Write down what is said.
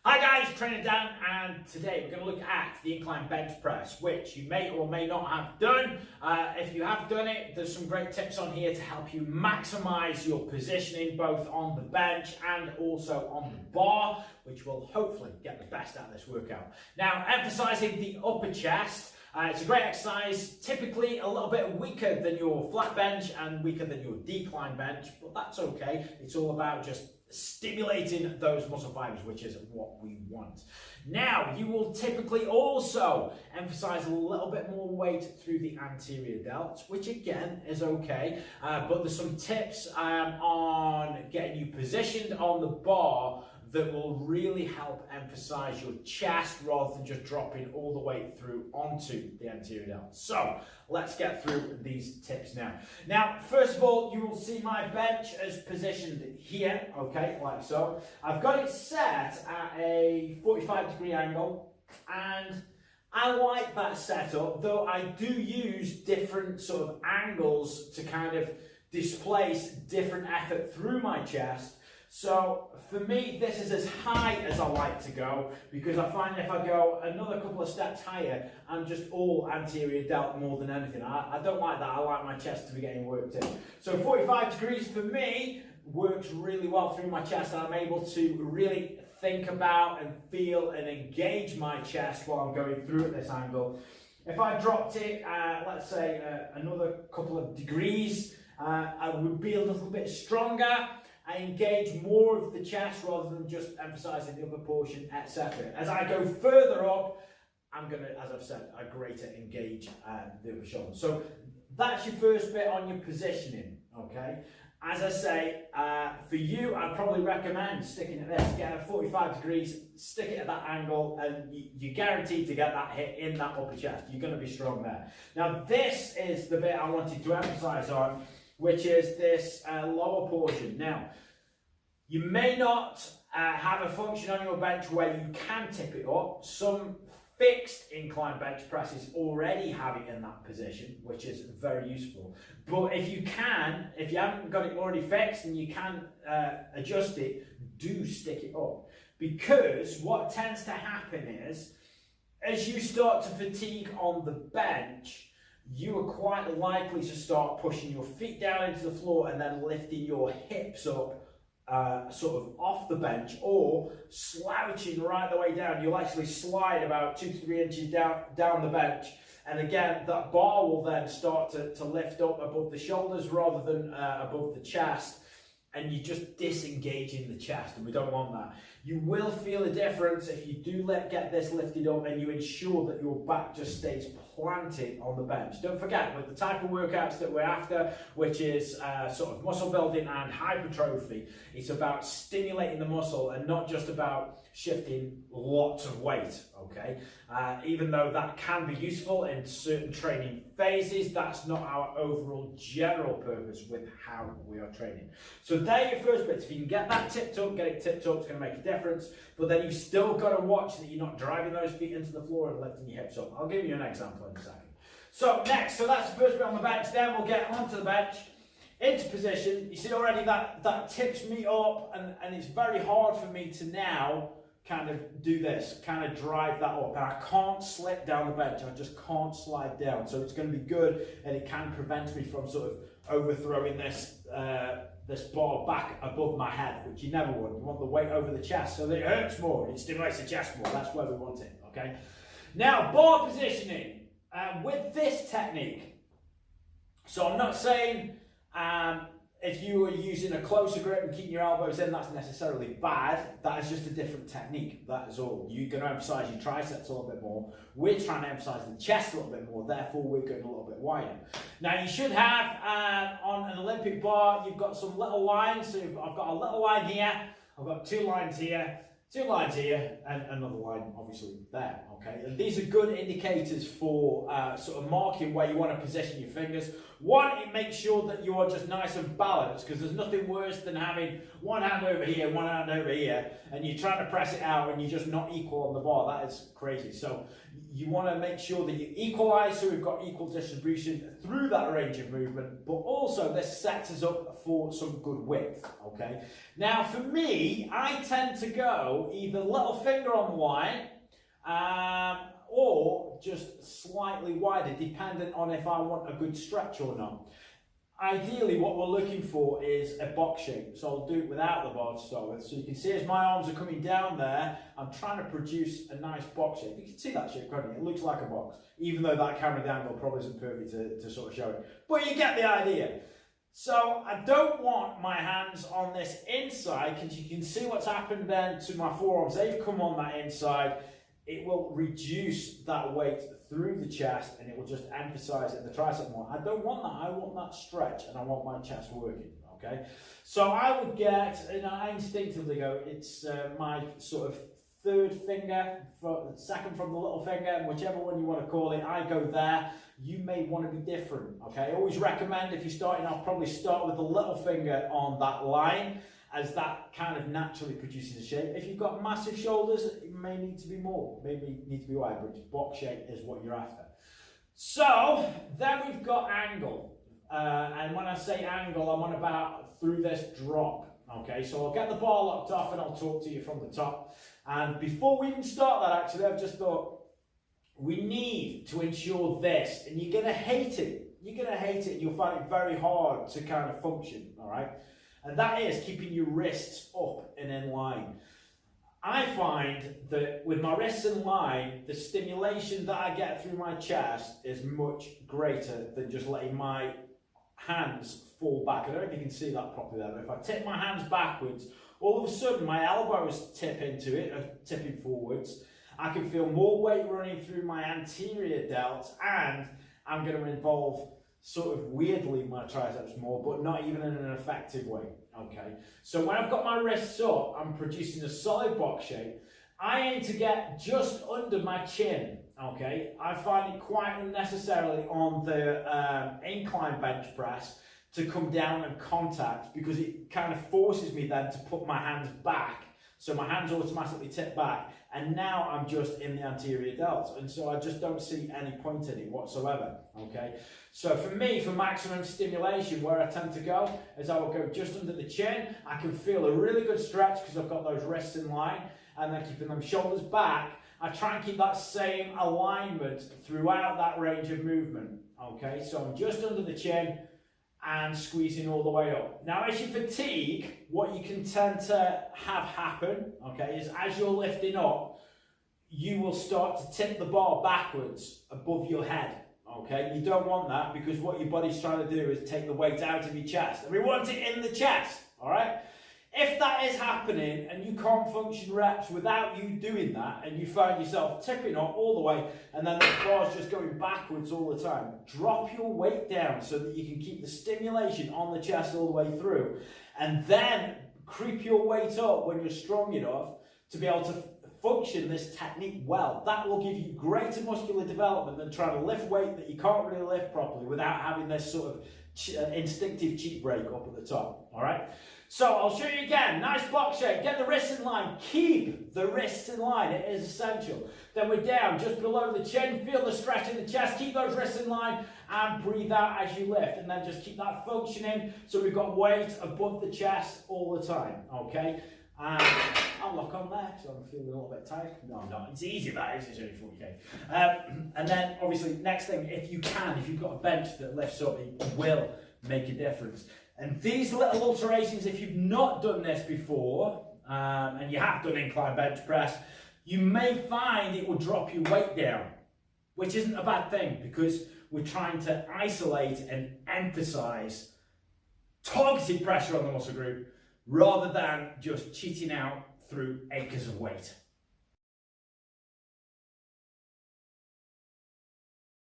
Hi guys, Trainer Dan, and today we're going to look at the incline bench press, which you may or may not have done. If you have done it, there's some great tips on here to help you maximize your positioning both on the bench and also on the bar, which will hopefully get the best out of this workout. Now, emphasizing the upper chest. It's a great exercise, typically a little bit weaker than your flat bench and weaker than your decline bench, but that's okay. It's all about just stimulating those muscle fibers, which is what we want. Now, you will typically also emphasize a little bit more weight through the anterior delts, which again is okay, but there's some tips on getting you positioned on the bar that will really help emphasize your chest rather than just dropping all the way through onto the anterior delt. So let's get through these tips now. Now, first of all, you will see my bench is positioned here, okay, like so. I've got it set at a 45-degree angle, and I like that setup, though I do use different sort of angles to kind of displace different effort through my chest. So for me, this is as high as I like to go, because I find if I go another couple of steps higher, I'm just all anterior delt more than anything. I don't like that. I like my chest to be getting worked in. So 45 degrees for me works really well through my chest, and I'm able to really think about and feel and engage my chest while I'm going through at this angle. If I dropped it, let's say another couple of degrees, I would be a little bit stronger. I engage more of the chest rather than just emphasizing the upper portion, etc. As I go further up, I'm going to, as I've said, a greater engage the upper shoulder. So that's your first bit on your positioning, okay? As I say, for you, I'd probably recommend sticking at this. Get at 45 degrees, stick it at that angle, and you're guaranteed to get that hit in that upper chest. You're going to be strong there. Now, this is the bit I wanted to emphasize on, which is this lower portion. Now, you may not have a function on your bench where you can tip it up. Some fixed incline bench presses already have it in that position, which is very useful. But if you haven't got it already fixed and you can adjust it, do stick it up. Because what tends to happen is, as you start to fatigue on the bench, you are quite likely to start pushing your feet down into the floor and then lifting your hips up sort of off the bench, or slouching right the way down. You'll actually slide about 2 to 3 inches down the bench, and again that bar will then start to lift up above the shoulders rather than above the chest, and you're just disengaging the chest, and we don't want that. You will feel a difference if you do get this lifted up and you ensure that your back just stays planted on the bench. Don't forget, with the type of workouts that we're after, which is sort of muscle building and hypertrophy, it's about stimulating the muscle and not just about shifting lots of weight, okay? Even though that can be useful in certain training phases, that's not our overall general purpose with how we are training. So there are your first bits. If you can get that tipped up, get it tipped up, it's going to make a difference. But then you've still got to watch that you're not driving those feet into the floor and lifting your hips up. I'll give you an example in a second. So next, so that's the first bit on the bench. Then we'll get onto the bench, into position. You see already that tips me up, and it's very hard for me to now kind of do this, kind of drive that up, and I can't slip down the bench. I just can't slide down. So it's going to be good, and it can prevent me from sort of overthrowing this this bar back above my head, which you never want. You want the weight over the chest so that it hurts more, it stimulates the chest more. That's where we want it, okay? Now, bar positioning with this technique. So I'm not saying if you are using a closer grip and keeping your elbows in, that's necessarily bad. That is just a different technique, that is all. You're going to emphasize your triceps a little bit more. We're trying to emphasize the chest a little bit more, therefore we're going a little bit wider. Now you should have, on an Olympic bar, you've got some little lines. So I've got a little line here, I've got 2 lines here, 2 lines here, and another line obviously there, okay? And these are good indicators for sort of marking where you want to position your fingers. One, it makes sure that you are just nice and balanced, because there's nothing worse than having one hand over here, one hand over here, and you're trying to press it out and you're just not equal on the bar. That is crazy. So you want to make sure that you equalize, so we've got equal distribution through that range of movement, but also this sets us up for some good width, okay? Now for me, I tend to go go either little finger on the line, or just slightly wider, dependent on if I want a good stretch or not. Ideally, what we're looking for is a box shape, so I'll do it without the bar to start with. So you can see as my arms are coming down there, I'm trying to produce a nice box shape. You can see that shape, can't you? It looks like a box, even though that camera angle probably isn't perfect to sort of show it. But you get the idea. So I don't want my hands on this inside, because you can see what's happened then to my forearms. They've come on that inside. It will reduce that weight through the chest, and it will just emphasize it in the tricep more. I don't want that. I want that stretch, and I want my chest working, okay? So I would get, and I instinctively go, it's my sort of third finger, second from the little finger, and whichever one you want to call it, I go there. You may want to be different, okay? I always recommend, if you're starting off, probably start with the little finger on that line, as that kind of naturally produces a shape. If you've got massive shoulders, it may need to be more, maybe need to be wider, but box shape is what you're after. So then we've got angle, and when I say angle, I'm on about through this drop. Okay, so I'll get the bar locked off and I'll talk to you from the top. And before we even start that, actually, I've just thought we need to ensure this, and you're gonna hate it. You're gonna hate it. You'll find it very hard to kind of function. All right. And that is keeping your wrists up and in line. I find that with my wrists in line, the stimulation that I get through my chest is much greater than just letting my hands fall back. I don't know if you can see that properly there, but if I tip my hands backwards, all of a sudden my elbows tip into it, tipping forwards. I can feel more weight running through my anterior delts, and I'm going to involve sort of weirdly my triceps more, but not even in an effective way, okay? So when I've got my wrists up, I'm producing a solid box shape. I aim to get just under my chin, okay? I find it quite unnecessarily on the incline bench press to come down and contact, because it kind of forces me then to put my hands back. So my hands automatically tip back, and now I'm just in the anterior delts, and so I just don't see any point in it whatsoever, okay? So for me, for maximum stimulation, where I tend to go is I will go just under the chin. I can feel a really good stretch because I've got those wrists in line, and then keeping them shoulders back. I try and keep that same alignment throughout that range of movement, okay? So I'm just under the chin and squeezing all the way up. Now, as you fatigue, what you can tend to have happen, okay, is as you're lifting up, you will start to tip the bar backwards above your head, okay? You don't want that, because what your body's trying to do is take the weight out of your chest, and we want it in the chest, all right? If that is happening and you can't function reps without you doing that, and you find yourself tipping up all the way and then the bar's just going backwards all the time, drop your weight down so that you can keep the stimulation on the chest all the way through, and then creep your weight up when you're strong enough to be able to function this technique well. That will give you greater muscular development than trying to lift weight that you can't really lift properly without having this sort of instinctive cheat break up at the top, all right? So I'll show you again. Nice box shape. Get the wrists in line. Keep the wrists in line. It is essential. Then we're down just below the chin. Feel the stretch in the chest. Keep those wrists in line and breathe out as you lift. And then just keep that functioning so we've got weight above the chest all the time. Okay? And I'll lock on there because I'm feeling a little bit tired. No, I'm not. It's easy, that is. It's only 40k. And then, obviously, next thing, if you've got a bench that lifts up, it will make a difference. And these little alterations, if you've not done this before, and you have done incline bench press, you may find it will drop your weight down, which isn't a bad thing, because we're trying to isolate and emphasize targeted pressure on the muscle group rather than just cheating out through acres of weight.